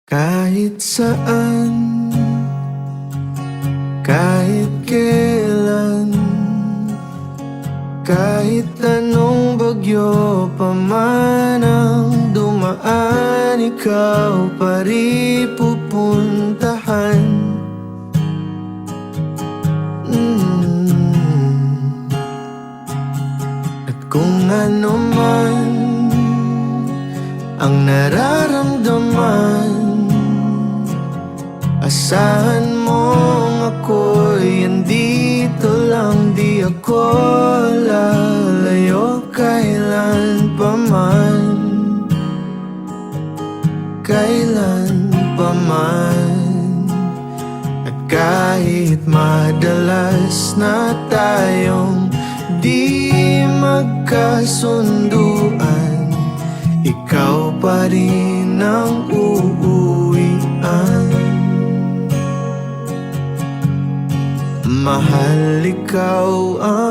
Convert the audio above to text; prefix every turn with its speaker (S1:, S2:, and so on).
S1: Kahit saan, kahit kailan, kahit anong bagyo pa man ang dumaan, ikaw pa rin pupuntahan. At kung ano man ang nararamdaman, asahan mong ako'y andito lang, di ako lalayo kailan pa man, kailan pa man. At kahit madalas na tayong di magkasunduan, ikaw pa rin ang uuwian. Mahal, ikaw ang